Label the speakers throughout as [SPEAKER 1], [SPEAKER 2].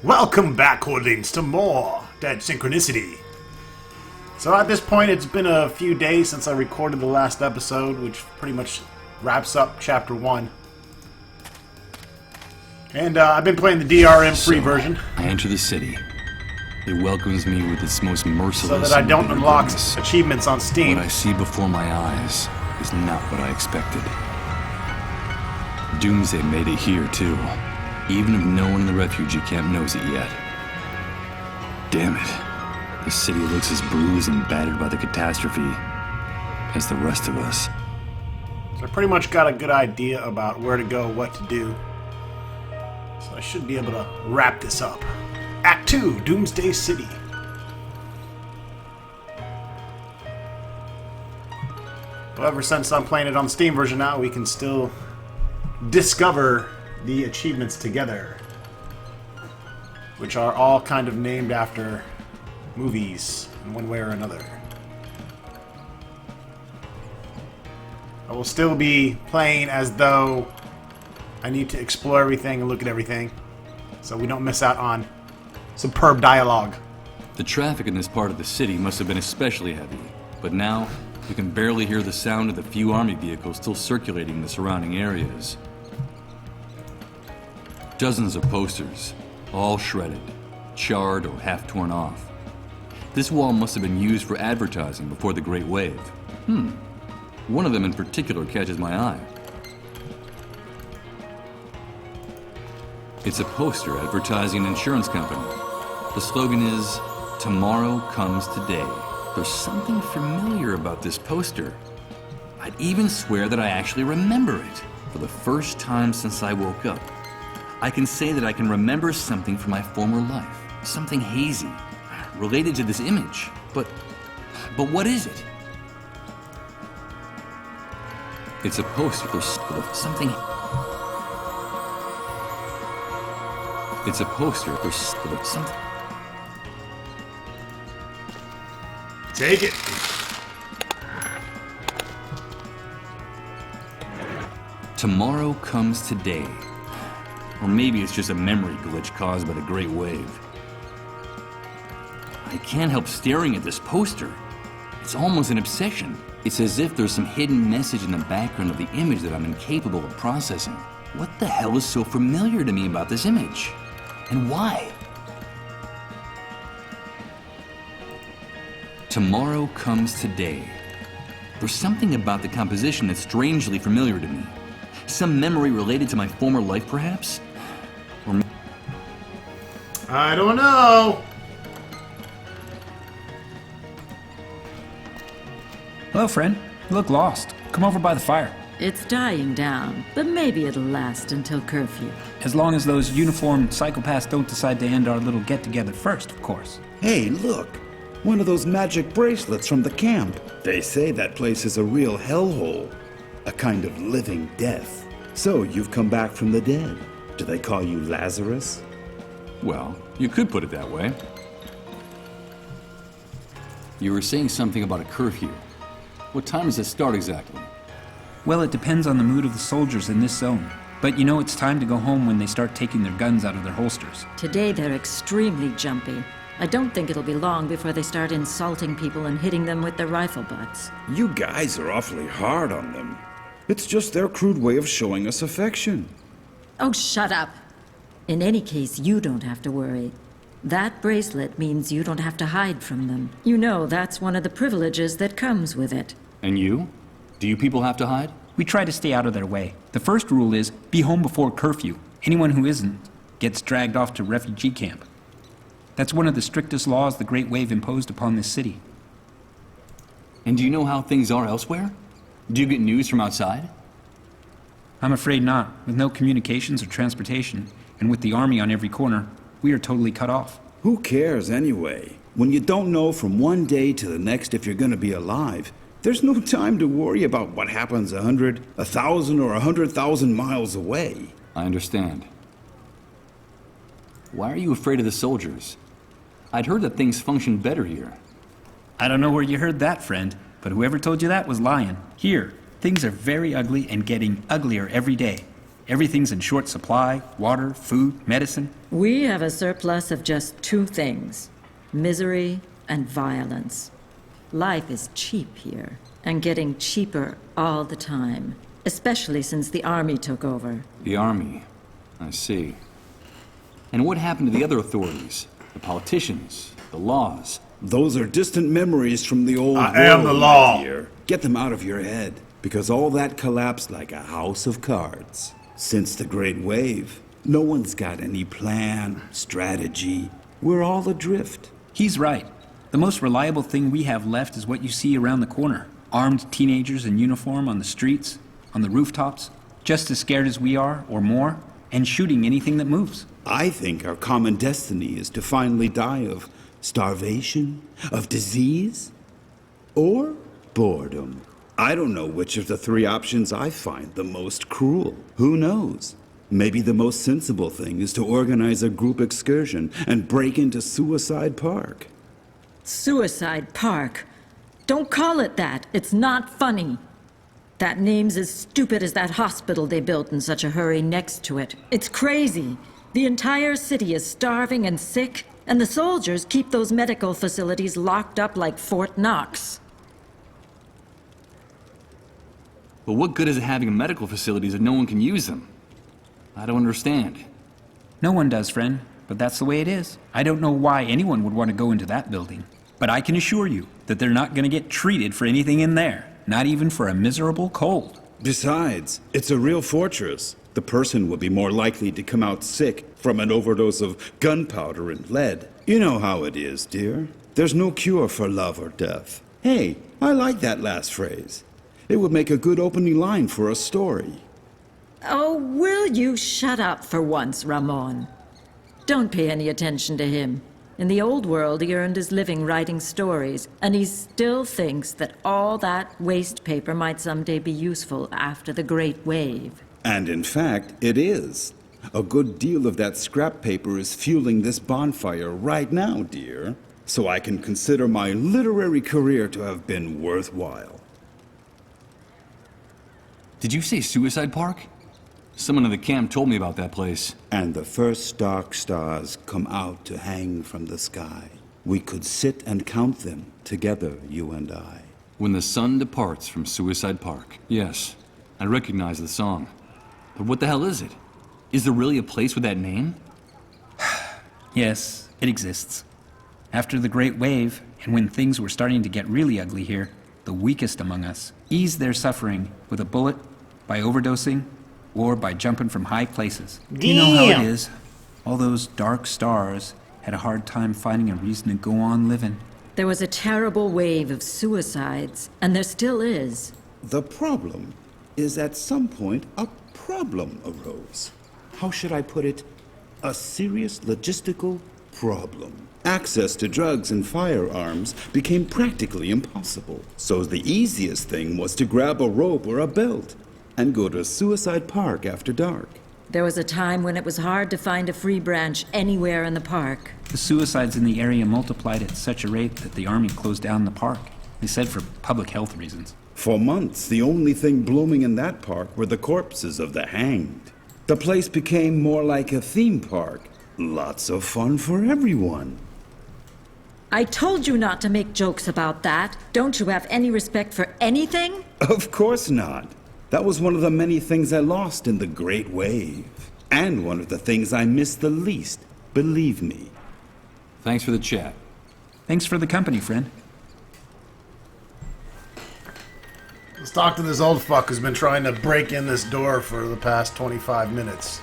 [SPEAKER 1] Welcome back, Hoardings, to more Dead Synchronicity. So at this point, it's been a few days since I recorded the last episode, which pretty much wraps up Chapter 1. And I've been playing the DRM free version.
[SPEAKER 2] I enter the city. It welcomes me with its most merciless...
[SPEAKER 1] So that I don't unlock achievements on Steam.
[SPEAKER 2] What I see before my eyes is not what I expected. Doomsday made it here, too. Even if no one in the refugee camp knows it yet. Damn it. The city looks as bruised and battered by the catastrophe as the rest of us.
[SPEAKER 1] So I pretty much got a good idea about where to go, what to do. So I should be able to wrap this up. Act 2, Doomsday City. However, since I'm playing it on the Steam version now, we can still discover the achievements together, which are all kind of named after movies in one way or another. I will still be playing as though I need to explore everything and look at everything, so we don't miss out on superb dialogue.
[SPEAKER 2] The traffic in this part of the city must have been especially heavy, but now you can barely hear the sound of the few army vehicles still circulating in the surrounding areas. Dozens of posters, all shredded, charred, or half torn off. This wall must have been used for advertising before the Great Wave. One of them in particular catches my eye. It's a poster advertising an insurance company. The slogan is, "Tomorrow comes today." There's something familiar about this poster. I'd even swear that I actually remember it. For the first time since I woke up, I can say that I can remember something from my former life. Something hazy, related to this image. But what is it? It's a poster for something. It's a poster for something.
[SPEAKER 1] Take it.
[SPEAKER 2] Tomorrow comes today. Or maybe it's just a memory glitch caused by the Great Wave. I can't help staring at this poster. It's almost an obsession. It's as if there's some hidden message in the background of the image that I'm incapable of processing. What the hell is so familiar to me about this image? And why? Tomorrow comes today. There's something about the composition that's strangely familiar to me. Some memory related to my former life, perhaps?
[SPEAKER 1] I don't know.
[SPEAKER 3] Hello, friend. You look lost. Come over by the fire.
[SPEAKER 4] It's dying down, but maybe it'll last until curfew.
[SPEAKER 3] As long as those uniformed psychopaths don't decide to end our little get-together first, of course.
[SPEAKER 5] Hey, look! One of those magic bracelets from the camp. They say that place is a real hellhole. A kind of living death. So, you've come back from the dead. Do they call you Lazarus?
[SPEAKER 2] Well, you could put it that way. You were saying something about a curfew. What time does it start exactly?
[SPEAKER 3] Well, it depends on the mood of the soldiers in this zone. But you know it's time to go home when they start taking their guns out of their holsters.
[SPEAKER 4] Today they're extremely jumpy. I don't think it'll be long before they start insulting people and hitting them with their rifle butts.
[SPEAKER 5] You guys are awfully hard on them. It's just their crude way of showing us affection.
[SPEAKER 4] Oh, shut up! In any case, you don't have to worry. That bracelet means you don't have to hide from them. You know, that's one of the privileges that comes with it.
[SPEAKER 2] And you? Do you people have to hide?
[SPEAKER 3] We try to stay out of their way. The first rule is, be home before curfew. Anyone who isn't gets dragged off to refugee camp. That's one of the strictest laws the Great Wave imposed upon this city.
[SPEAKER 2] And do you know how things are elsewhere? Do you get news from outside?
[SPEAKER 3] I'm afraid not. With no communications or transportation, and with the army on every corner, we are totally cut off.
[SPEAKER 5] Who cares anyway? When you don't know from one day to the next if you're gonna be alive, there's no time to worry about what happens 100, 1,000, or 100,000 miles away.
[SPEAKER 2] I understand. Why are you afraid of the soldiers? I'd heard that things function better here.
[SPEAKER 3] I don't know where you heard that, friend, but whoever told you that was lying. Here, things are very ugly and getting uglier every day. Everything's in short supply: water, food, medicine.
[SPEAKER 4] We have a surplus of just two things: misery and violence. Life is cheap here, and getting cheaper all the time, especially since the army took over.
[SPEAKER 2] The army. I see. And what happened to the other authorities? The politicians? The laws?
[SPEAKER 5] Those are distant memories from the old world,
[SPEAKER 1] I am the law.
[SPEAKER 5] my dear. Get them out of your head, because all that collapsed like a house of cards. Since the Great Wave, no one's got any plan, strategy. We're all adrift.
[SPEAKER 3] He's right. The most reliable thing we have left is what you see around the corner. Armed teenagers in uniform on the streets, on the rooftops, just as scared as we are, or more, and shooting anything that moves.
[SPEAKER 5] I think our common destiny is to finally die of starvation, of disease, or boredom. I don't know which of the three options I find the most cruel. Who knows? Maybe the most sensible thing is to organize a group excursion and break into Suicide Park.
[SPEAKER 4] Suicide Park. Don't call it that. It's not funny. That name's as stupid as that hospital they built in such a hurry next to it. It's crazy. The entire city is starving and sick, and the soldiers keep those medical facilities locked up like Fort Knox.
[SPEAKER 2] But what good is it having medical facilities if no one can use them? I don't understand.
[SPEAKER 3] No one does, friend, but that's the way it is. I don't know why anyone would want to go into that building, but I can assure you that they're not going to get treated for anything in there, not even for a miserable cold.
[SPEAKER 5] Besides, it's a real fortress. The person will be more likely to come out sick from an overdose of gunpowder and lead. You know how it is, dear. There's no cure for love or death. Hey, I like that last phrase. It would make a good opening line for a story.
[SPEAKER 4] Oh, will you shut up for once, Ramon? Don't pay any attention to him. In the old world, he earned his living writing stories, and he still thinks that all that waste paper might someday be useful after the Great Wave.
[SPEAKER 5] And in fact, it is. A good deal of that scrap paper is fueling this bonfire right now, dear. So I can consider my literary career to have been worthwhile.
[SPEAKER 2] Did you say Suicide Park? Someone in the camp told me about that place.
[SPEAKER 5] And the first dark stars come out to hang from the sky. We could sit and count them together, you and I.
[SPEAKER 2] When the sun departs from Suicide Park. Yes, I recognize the song. But what the hell is it? Is there really a place with that name?
[SPEAKER 3] Yes, it exists. After the Great Wave, and when things were starting to get really ugly here, the weakest among us eased their suffering with a bullet, by overdosing, or by jumping from high places. You know how it is. All those dark stars had a hard time finding a reason to go on living.
[SPEAKER 4] There was a terrible wave of suicides, and there still is.
[SPEAKER 5] The problem is at some point a problem arose. How should I put it? A serious logistical problem. Access to drugs and firearms became practically impossible. So the easiest thing was to grab a rope or a belt and go to Suicide Park after dark.
[SPEAKER 4] There was a time when it was hard to find a free branch anywhere in the park.
[SPEAKER 3] The suicides in the area multiplied at such a rate that the army closed down the park. They said for public health reasons.
[SPEAKER 5] For months, the only thing blooming in that park were the corpses of the hanged. The place became more like a theme park. Lots of fun for everyone.
[SPEAKER 4] I told you not to make jokes about that. Don't you have any respect for anything?
[SPEAKER 5] Of course not. That was one of the many things I lost in the Great Wave. And one of the things I missed the least, believe me.
[SPEAKER 2] Thanks for the chat.
[SPEAKER 3] Thanks for the company, friend.
[SPEAKER 1] Let's talk to this old fuck who's been trying to break in this door for the past 25 minutes.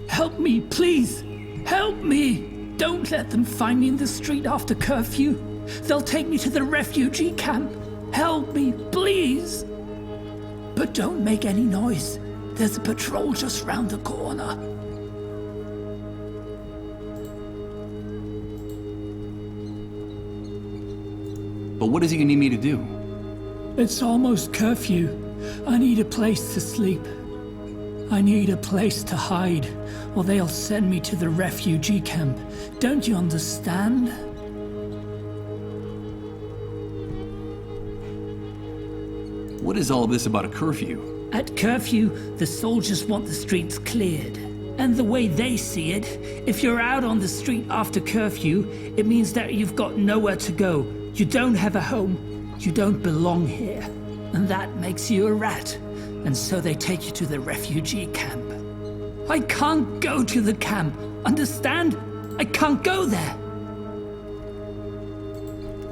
[SPEAKER 6] Help me, please! Help me! Don't let them find me in the street after curfew. They'll take me to the refugee camp. Help me, please! But don't make any noise. There's a patrol just round the corner.
[SPEAKER 2] But what is he gonna need me to do?
[SPEAKER 6] It's almost curfew. I need a place to sleep. I need a place to hide, or they'll send me to the refugee camp. Don't you understand?
[SPEAKER 2] What What is all this about a curfew?
[SPEAKER 6] At curfew, the soldiers want the streets cleared. And the way they see it, if you're out on the street after curfew, it means that you've got nowhere to go. You don't have a home. You don't belong here. And that makes you a rat. And so they take you to the refugee camp. I can't go to the camp. Understand? I can't go there.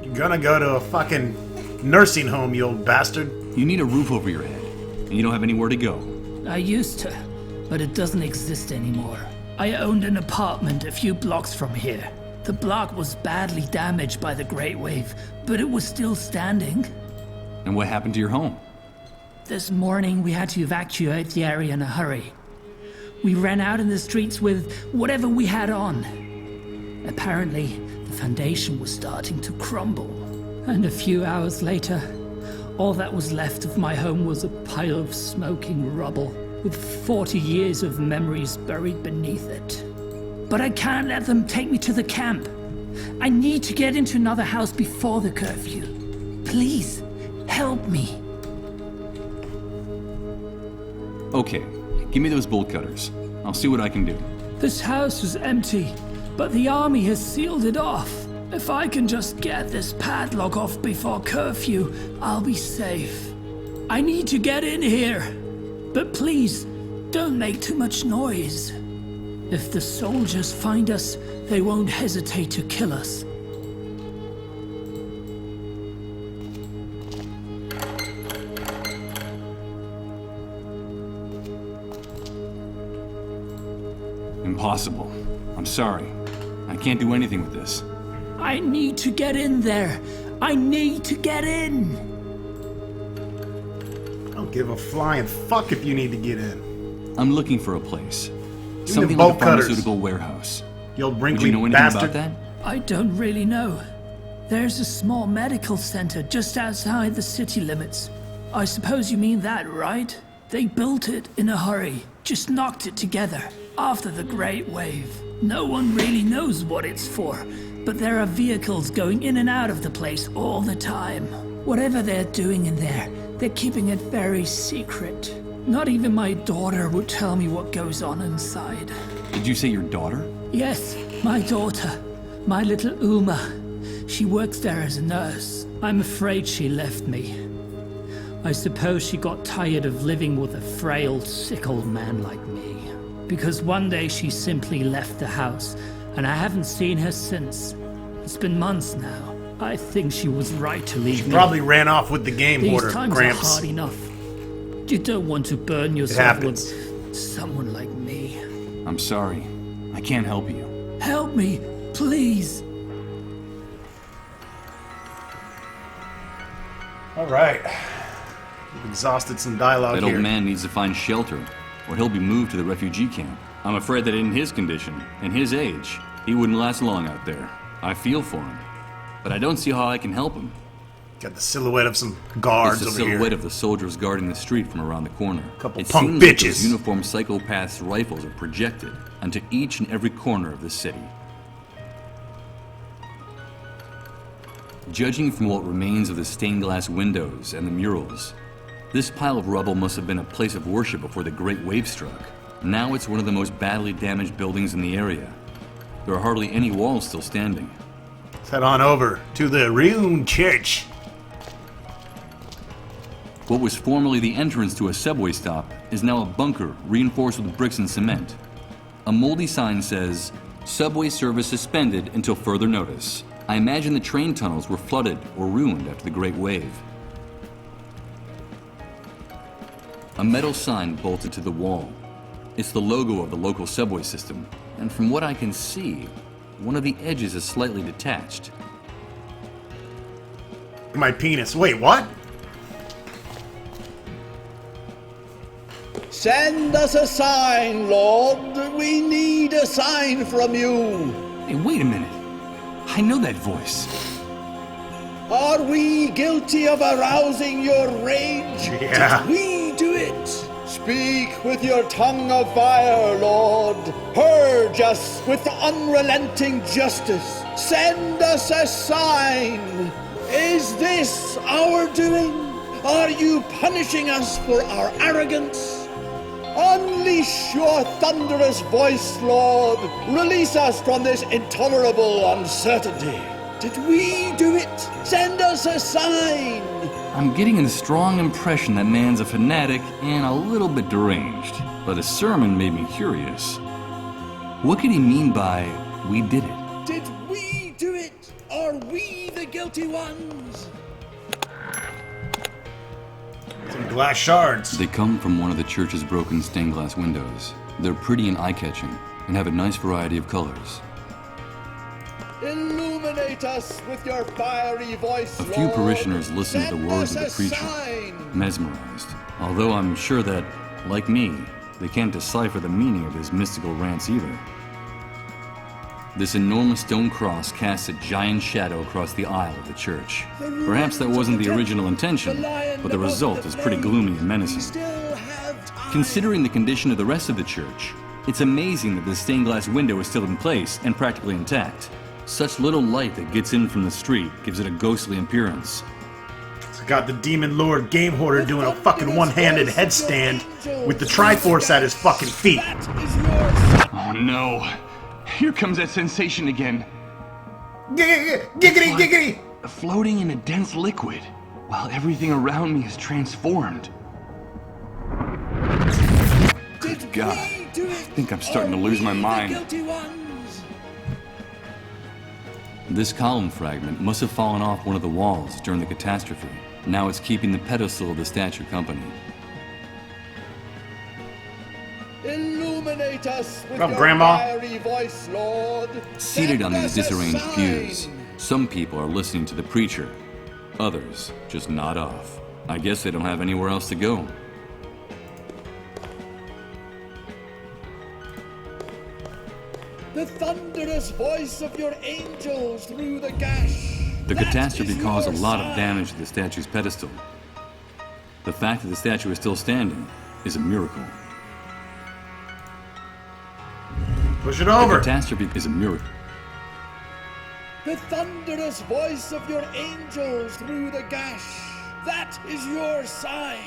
[SPEAKER 1] You're gonna go to a fucking nursing home, you old bastard.
[SPEAKER 2] You need a roof over your head, and you don't have anywhere to go.
[SPEAKER 6] I used to, but it doesn't exist anymore. I owned an apartment a few blocks from here. The block was badly damaged by the Great Wave, but it was still standing.
[SPEAKER 2] And what happened to your home?
[SPEAKER 6] This morning, we had to evacuate the area in a hurry. We ran out in the streets with whatever we had on. Apparently, the foundation was starting to crumble. And a few hours later, all that was left of my home was a pile of smoking rubble, with 40 years of memories buried beneath it. But I can't let them take me to the camp. I need to get into another house before the curfew. Please, help me.
[SPEAKER 2] Okay, give me those bolt cutters. I'll see what I can do.
[SPEAKER 6] This house is empty, but the army has sealed it off. If I can just get this padlock off before curfew, I'll be safe. I need to get in here. But please, don't make too much noise. If the soldiers find us, they won't hesitate to kill us.
[SPEAKER 2] Impossible. I'm sorry. I can't do anything with this.
[SPEAKER 6] I need to get in there. I need to get in.
[SPEAKER 1] I don't give a flying fuck if you need to get in.
[SPEAKER 2] I'm looking for a place.
[SPEAKER 1] me
[SPEAKER 2] Something
[SPEAKER 1] the
[SPEAKER 2] like a
[SPEAKER 1] bolt cutters.
[SPEAKER 2] pharmaceutical warehouse.
[SPEAKER 1] You old
[SPEAKER 2] Would
[SPEAKER 1] wrinkly
[SPEAKER 2] you know anything
[SPEAKER 1] bastard.
[SPEAKER 2] about that?
[SPEAKER 6] I don't really know. There's a small medical center just outside the city limits. I suppose you mean that, right? They built it in a hurry, just knocked it together after the Great Wave. No one really knows what it's for, but there are vehicles going in and out of the place all the time. Whatever they're doing in there, they're keeping it very secret. Not even my daughter would tell me what goes on inside.
[SPEAKER 2] Did you say your daughter?
[SPEAKER 6] Yes, my daughter, my little Uma. She works there as a nurse. I'm afraid she left me. I suppose she got tired of living with a frail, sick old man like me. Because one day she simply left the house, and I haven't seen her since. It's been months now. I think she was right to leave me.
[SPEAKER 1] Probably ran off with the game
[SPEAKER 6] These
[SPEAKER 1] hoarder,
[SPEAKER 6] times
[SPEAKER 1] Gramps.
[SPEAKER 6] are hard enough. You don't want to burn yourself
[SPEAKER 1] happens.
[SPEAKER 6] with someone like me.
[SPEAKER 2] I'm sorry. I can't help you.
[SPEAKER 6] Help me, please.
[SPEAKER 1] All right. We've exhausted some dialogue
[SPEAKER 2] That
[SPEAKER 1] here.
[SPEAKER 2] old man needs to find shelter, or he'll be moved to the refugee camp. I'm afraid that in his condition, in his age, he wouldn't last long out there. I feel for him, but I don't see how I can help him.
[SPEAKER 1] Got the silhouette of some guards
[SPEAKER 2] It's the
[SPEAKER 1] over
[SPEAKER 2] silhouette
[SPEAKER 1] here.
[SPEAKER 2] of the soldiers guarding the street from around the corner.
[SPEAKER 1] Couple
[SPEAKER 2] It
[SPEAKER 1] punk
[SPEAKER 2] seems like
[SPEAKER 1] bitches.
[SPEAKER 2] those uniformed psychopaths' rifles are projected onto each and every corner of the city. Judging from what remains of the stained glass windows and the murals, this pile of rubble must have been a place of worship before the Great Wave struck. Now it's one of the most badly damaged buildings in the area. There are hardly any walls still standing.
[SPEAKER 1] Let's head on over to the Rune Church.
[SPEAKER 2] What was formerly the entrance to a subway stop is now a bunker reinforced with bricks and cement. A moldy sign says, "Subway service suspended until further notice." I imagine the train tunnels were flooded or ruined after the Great Wave. A metal sign bolted to the wall. It's the logo of the local subway system, and from what I can see, one of the edges is slightly detached.
[SPEAKER 1] My penis. Wait, what?
[SPEAKER 7] Send us a sign, Lord. We need a sign from you.
[SPEAKER 2] Hey, wait a minute. I know that voice.
[SPEAKER 7] Are we guilty of arousing your rage?
[SPEAKER 1] Yeah.
[SPEAKER 7] Did we do it? Speak with your tongue of fire, Lord. Purge us with unrelenting justice. Send us a sign. Is this our doing? Are you punishing us for our arrogance? Unleash your thunderous voice, Lord. Release us from this intolerable uncertainty. Did we do it? Send us a sign.
[SPEAKER 2] I'm getting a strong impression that man's a fanatic and a little bit deranged, but his sermon made me curious. What could he mean by, "we did it"?
[SPEAKER 7] Did we do it? Are we the guilty ones?
[SPEAKER 1] Some glass shards.
[SPEAKER 2] They come from one of the church's broken stained glass windows. They're pretty and eye-catching, and have a nice variety of colors.
[SPEAKER 7] Illuminate us with your fiery voice,
[SPEAKER 2] A few
[SPEAKER 7] Lord.
[SPEAKER 2] parishioners listen to the
[SPEAKER 7] Send
[SPEAKER 2] words of the
[SPEAKER 7] us a
[SPEAKER 2] preacher,
[SPEAKER 7] sign.
[SPEAKER 2] mesmerized. Although I'm sure that, like me, they can't decipher the meaning of his mystical rants either. This enormous stone cross casts a giant shadow across the aisle of the church. Perhaps that wasn't the original intention, but the result is pretty gloomy and menacing.
[SPEAKER 7] Still have time.
[SPEAKER 2] Considering the condition of the rest of the church, it's amazing that the stained glass window is still in place and practically intact. Such little light that gets in from the street gives it a ghostly appearance.
[SPEAKER 1] It's got the demon lord GameHorder doing a fucking one-handed headstand with the Triforce at his fucking feet.
[SPEAKER 7] That is your
[SPEAKER 8] Oh no! Here comes that sensation again.
[SPEAKER 1] Giggity, giggity!
[SPEAKER 8] Floating in a dense liquid, while everything around me is transformed.
[SPEAKER 7] Did
[SPEAKER 2] God,
[SPEAKER 7] we do it?
[SPEAKER 2] I think I'm starting to lose my
[SPEAKER 7] Are we the
[SPEAKER 2] mind.
[SPEAKER 7] guilty ones?
[SPEAKER 2] This column fragment must have fallen off one of the walls during the catastrophe. Now it's keeping the pedestal of the statue company.
[SPEAKER 7] Illuminate us with
[SPEAKER 1] Up,
[SPEAKER 7] your
[SPEAKER 1] Grandma?
[SPEAKER 7] fiery voice, Lord.
[SPEAKER 2] Seated
[SPEAKER 7] Send
[SPEAKER 2] on these
[SPEAKER 7] us a
[SPEAKER 2] disarranged
[SPEAKER 7] sign.
[SPEAKER 2] pews, some people are listening to the preacher. Others just nod off. I guess they don't have anywhere else to go.
[SPEAKER 7] The thunderous voice of your angels through the gash.
[SPEAKER 2] The
[SPEAKER 7] That
[SPEAKER 2] catastrophe
[SPEAKER 7] is
[SPEAKER 2] caused a
[SPEAKER 7] your
[SPEAKER 2] lot of
[SPEAKER 7] sign.
[SPEAKER 2] damage to the statue's pedestal. The fact that the statue is still standing is a miracle.
[SPEAKER 1] Push it
[SPEAKER 2] The
[SPEAKER 1] over.
[SPEAKER 2] catastrophe is a miracle.
[SPEAKER 7] The thunderous voice of your angels through the gash. That is your sign.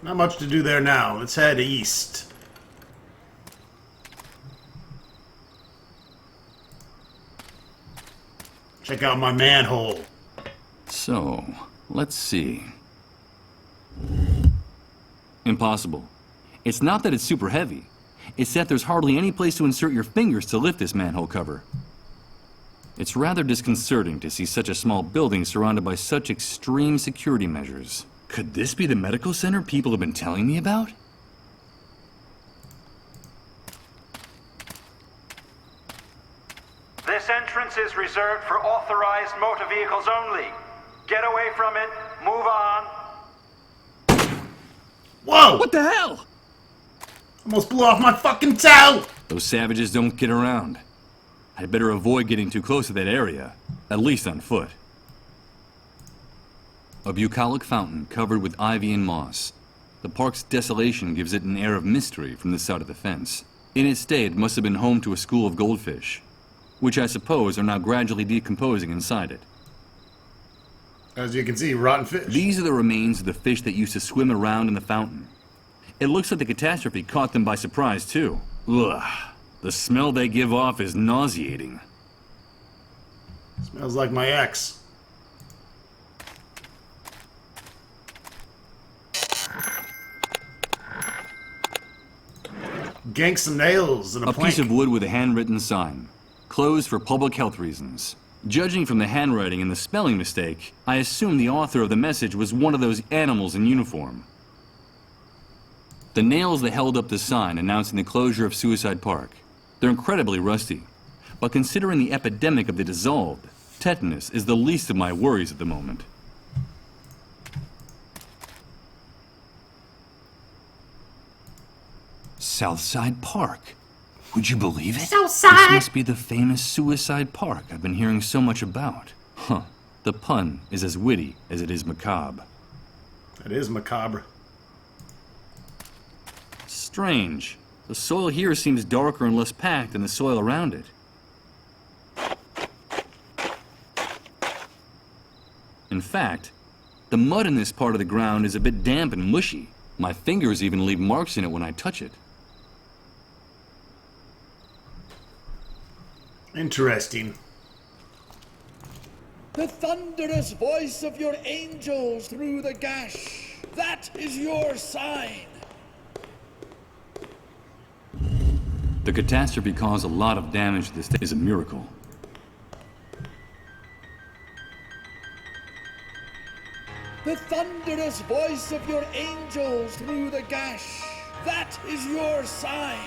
[SPEAKER 1] Not much to do there now. Let's head east. Check out my manhole.
[SPEAKER 2] So, let's see. Impossible. It's not that it's super heavy. It's that there's hardly any place to insert your fingers to lift this manhole cover. It's rather disconcerting to see such a small building surrounded by such extreme security measures. Could this be the medical center people have been telling me about?
[SPEAKER 9] This entrance is reserved for authorized motor vehicles only. Get away from it. Move on.
[SPEAKER 1] Whoa!
[SPEAKER 8] What the hell?
[SPEAKER 1] Almost blew off my fucking toe!
[SPEAKER 2] Those savages don't get around. I'd better avoid getting too close to that area, at least on foot. A bucolic fountain covered with ivy and moss. The park's desolation gives it an air of mystery from this side of the fence. In its day, it must have been home to a school of goldfish, which I suppose are now gradually decomposing inside it.
[SPEAKER 1] As you can see, rotten fish.
[SPEAKER 2] These are the remains of the fish that used to swim around in the fountain. It looks like the catastrophe caught them by surprise, too. Ugh. The smell they give off is nauseating.
[SPEAKER 1] Smells like my ex. Gank some nails and a
[SPEAKER 2] A
[SPEAKER 1] plank.
[SPEAKER 2] piece of wood with a handwritten sign. Closed for public health reasons. Judging from the handwriting and the spelling mistake, I assume the author of the message was one of those animals in uniform. The nails that held up the sign announcing the closure of Suicide Park. They're incredibly rusty. But considering the epidemic of the dissolved, tetanus is the least of my worries at the moment. Southside Park. Would you believe it?
[SPEAKER 10] So
[SPEAKER 2] This
[SPEAKER 10] sad.
[SPEAKER 2] must be the famous suicide park I've been hearing so much about. Huh. The pun is as witty as it is macabre.
[SPEAKER 1] That is macabre.
[SPEAKER 2] Strange. The soil here seems darker and less packed than the soil around it. In fact, the mud in this part of the ground is a bit damp and mushy. My fingers even leave marks in it when I touch it.
[SPEAKER 1] Interesting.
[SPEAKER 7] The thunderous voice of your angels through the gash. That is your sign.
[SPEAKER 2] The catastrophe caused a lot of damage to this thing is a miracle.
[SPEAKER 7] The thunderous voice of your angels through the gash. That is your sign.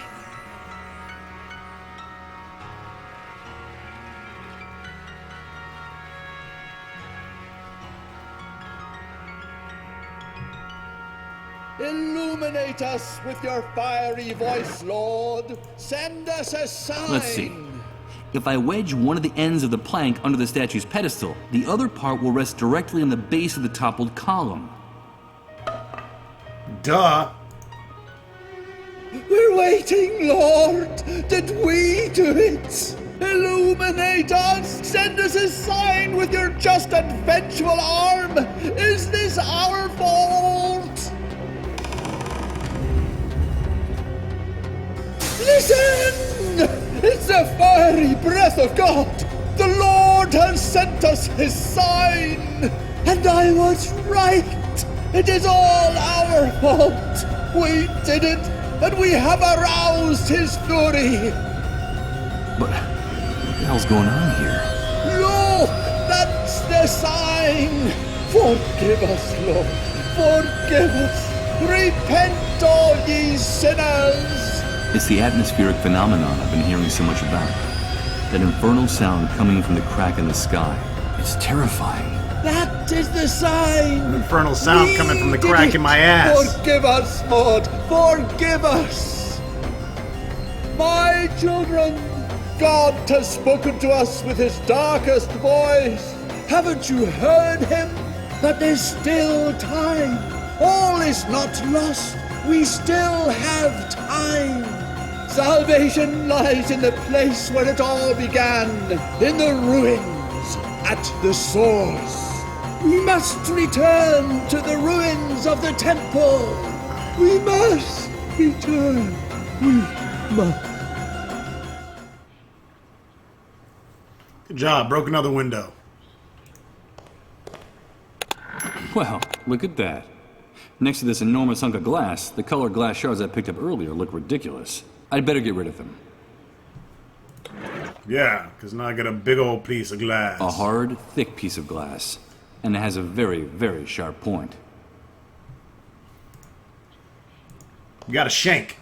[SPEAKER 7] Illuminate us with your fiery voice, Lord. Send us a sign.
[SPEAKER 2] Let's see. If I wedge one of the ends of the plank under the statue's pedestal, the other part will rest directly on the base of the toppled column.
[SPEAKER 1] Duh.
[SPEAKER 7] We're waiting, Lord. Did we do it? Illuminate us. Send us a sign with your just and vengeful arm. Is this our fault? Listen! It's the fiery breath of God! The Lord has sent us his sign! And I was right! It is all our fault! We did it, and we have aroused his fury!
[SPEAKER 2] But what the hell's going on here?
[SPEAKER 7] Look! That's the sign! Forgive us, Lord! Forgive us! Repent, all ye sinners!
[SPEAKER 2] It's the atmospheric phenomenon I've been hearing so much about. That infernal sound coming from the crack in the sky. It's terrifying.
[SPEAKER 7] That is the sign!
[SPEAKER 1] An infernal sound
[SPEAKER 7] We
[SPEAKER 1] coming from the
[SPEAKER 7] did
[SPEAKER 1] crack
[SPEAKER 7] it.
[SPEAKER 1] in my ass.
[SPEAKER 7] Forgive us, Lord! Forgive us! My children, God has spoken to us with his darkest voice. Haven't you heard him? But there's still time. All is not lost. We still have time. Salvation lies in the place where it all began, in the ruins, at the source. We must return to the ruins of the temple. We must return. We must.
[SPEAKER 1] Good job. Broke another window.
[SPEAKER 2] Well, look at that. Next to this enormous hunk of glass, the colored glass shards I picked up earlier look ridiculous. I'd better get rid of them.
[SPEAKER 1] Yeah, because now I got a big old piece of glass.
[SPEAKER 2] A hard, thick piece of glass. And it has a very, very sharp point.
[SPEAKER 1] You got a shank.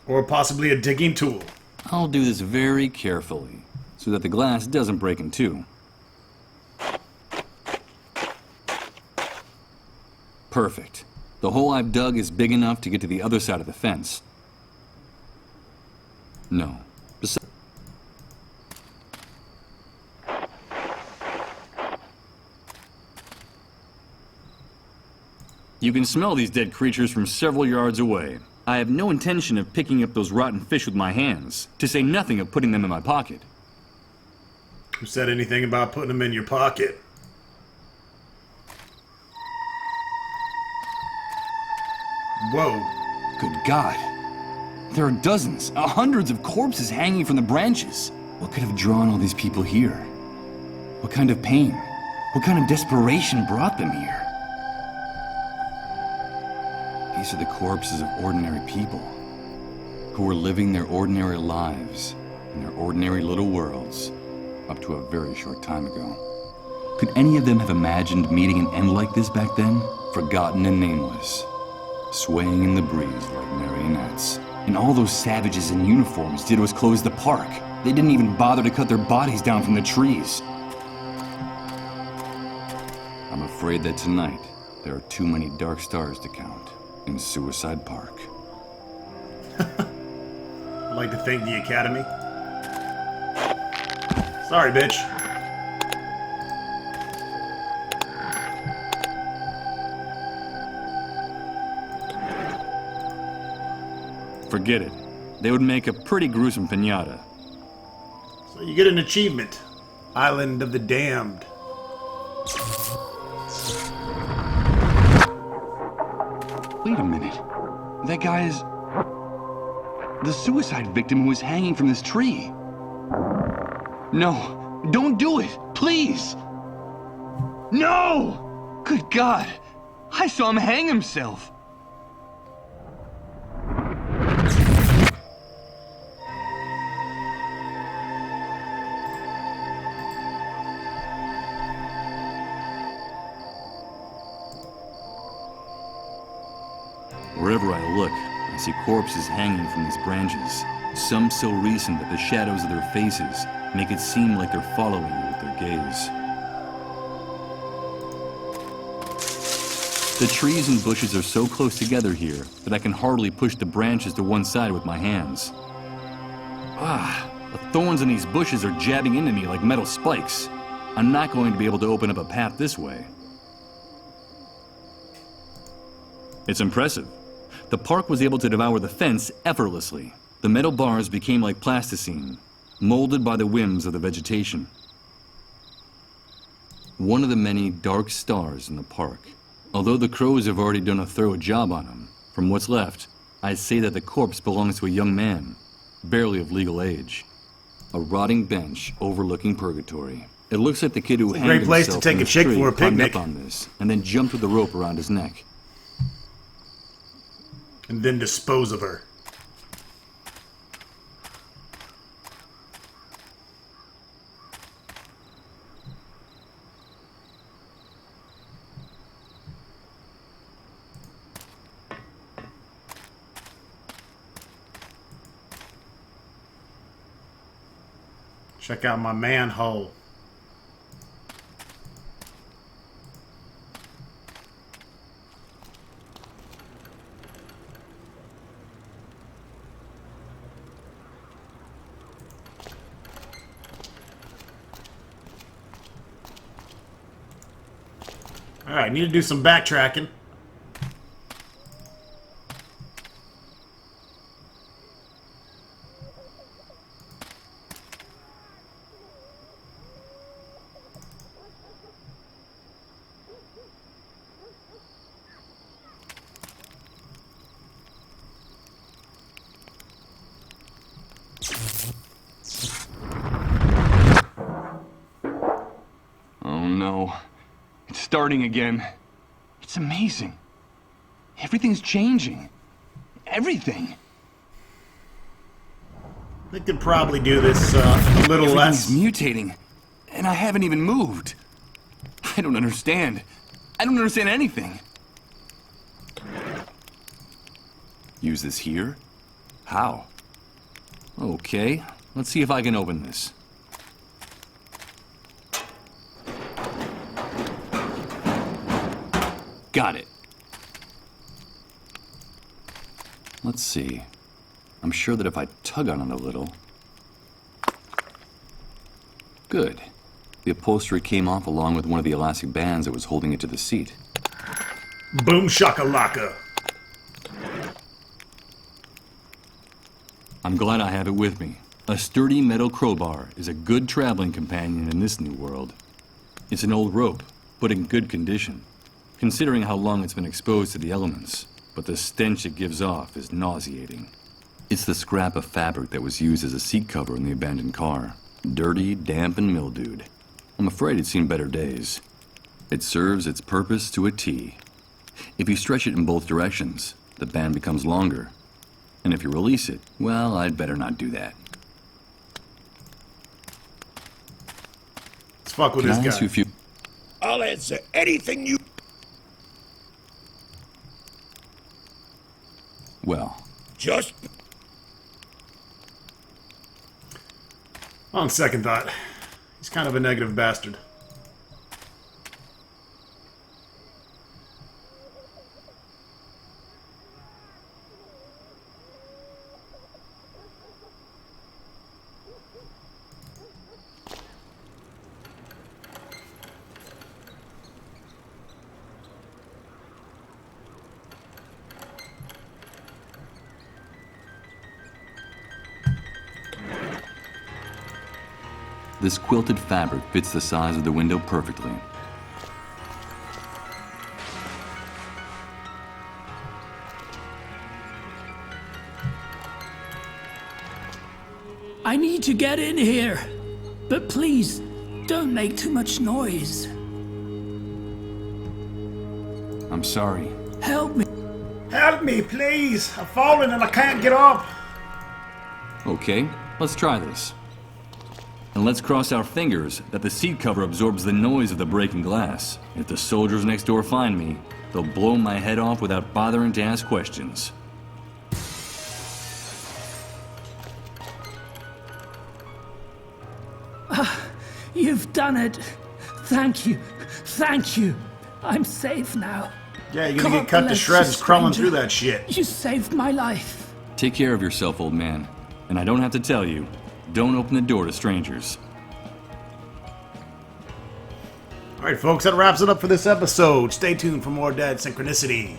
[SPEAKER 1] Or possibly a digging tool.
[SPEAKER 2] I'll do this very carefully, so that the glass doesn't break in two. Perfect. The hole I've dug is big enough to get to the other side of the fence. No. You can smell these dead creatures from several yards away. I have no intention of picking up those rotten fish with my hands, to say nothing of putting them in my pocket.
[SPEAKER 1] Who said anything about putting them in your pocket? Whoa.
[SPEAKER 2] Good God. There are dozens, hundreds of corpses hanging from the branches. What could have drawn all these people here? What kind of pain? What kind of desperation brought them here? These are the corpses of ordinary people who were living their ordinary lives in their ordinary little worlds up to a very short time ago. Could any of them have imagined meeting an end like this back then? Forgotten and nameless, swaying in the breeze like marionettes. And all those savages in uniforms did was close the park. They didn't even bother to cut their bodies down from the trees. I'm afraid that tonight, there are too many dark stars to count in Suicide Park.
[SPEAKER 1] I'd like to thank the Academy. Sorry, bitch.
[SPEAKER 2] Forget it. They would make a pretty gruesome piñata.
[SPEAKER 1] So you get an achievement. Island of the Damned.
[SPEAKER 8] Wait a minute. That guy is... the suicide victim who was hanging from this tree. No, don't do it, please! No! Good God! I saw him hang himself!
[SPEAKER 2] Wherever I look, I see corpses hanging from these branches. Some so recent that the shadows of their faces make it seem like they're following you with their gaze. The trees and bushes are so close together here that I can hardly push the branches to one side with my hands. The thorns in these bushes are jabbing into me like metal spikes. I'm not going to be able to open up a path this way. It's impressive. The park was able to devour the fence effortlessly. The metal bars became like plasticine, molded by the whims of the vegetation. One of the many dark stars in the park. Although the crows have already done a thorough job on him, from what's left, I'd say that the corpse belongs to a young man, barely of legal age. A rotting bench overlooking purgatory. It looks like the kid who hanged
[SPEAKER 1] great place to
[SPEAKER 2] himself
[SPEAKER 1] take
[SPEAKER 2] from
[SPEAKER 1] a
[SPEAKER 2] this
[SPEAKER 1] chick
[SPEAKER 2] tree
[SPEAKER 1] for a
[SPEAKER 2] climbed
[SPEAKER 1] picnic.
[SPEAKER 2] up on this, and then jumped with the rope around his neck.
[SPEAKER 1] And then dispose of her. Check out my manhole. Alright, need to do some backtracking.
[SPEAKER 8] Oh no. It's starting again. It's amazing. Everything's changing. Everything.
[SPEAKER 1] They could probably do this a little less.
[SPEAKER 2] Everything's mutating, and I haven't even moved. I don't understand. I don't understand anything. Use this here? How? Okay, let's see if I can open this. Got it. Let's see. I'm sure that if I tug on it a little... Good. The upholstery came off along with one of the elastic bands that was holding it to the seat.
[SPEAKER 1] Boom shakalaka.
[SPEAKER 2] I'm glad I have it with me. A sturdy metal crowbar is a good traveling companion in this new world. It's an old rope, but in good condition, considering how long it's been exposed to the elements. But the stench it gives off is nauseating. It's the scrap of fabric that was used as a seat cover in the abandoned car. Dirty, damp, and mildewed. I'm afraid it's seen better days. It serves its purpose to a T. If you stretch it in both directions, the band becomes longer. And if you release it, well, I'd better not do that.
[SPEAKER 1] Let's fuck with
[SPEAKER 2] Can
[SPEAKER 1] this
[SPEAKER 2] I
[SPEAKER 1] guy.
[SPEAKER 2] ask you a few...
[SPEAKER 7] I'll answer anything you...
[SPEAKER 2] Well,
[SPEAKER 7] Just
[SPEAKER 1] On second thought, he's kind of a negative bastard.
[SPEAKER 2] This quilted fabric fits the size of the window perfectly.
[SPEAKER 6] I need to get in here. But please, don't make too much noise.
[SPEAKER 2] I'm sorry.
[SPEAKER 6] Help me.
[SPEAKER 1] Help me, please! I've fallen and I can't get up!
[SPEAKER 2] Okay, let's try this. And let's cross our fingers that the seat cover absorbs the noise of the breaking glass. If the soldiers next door find me, they'll blow my head off without bothering to ask questions.
[SPEAKER 6] You've done it. Thank you. Thank you. I'm safe now.
[SPEAKER 1] Yeah, you're gonna
[SPEAKER 6] God
[SPEAKER 1] get cut to
[SPEAKER 6] bless
[SPEAKER 1] shreds
[SPEAKER 6] you,
[SPEAKER 1] crawling
[SPEAKER 6] stranger.
[SPEAKER 1] through that shit.
[SPEAKER 6] You saved my life.
[SPEAKER 2] Take care of yourself, old man. And I don't have to tell you, don't open the door to strangers.
[SPEAKER 1] Alright, folks, that wraps it up for this episode. Stay tuned for more Dead Synchronicity.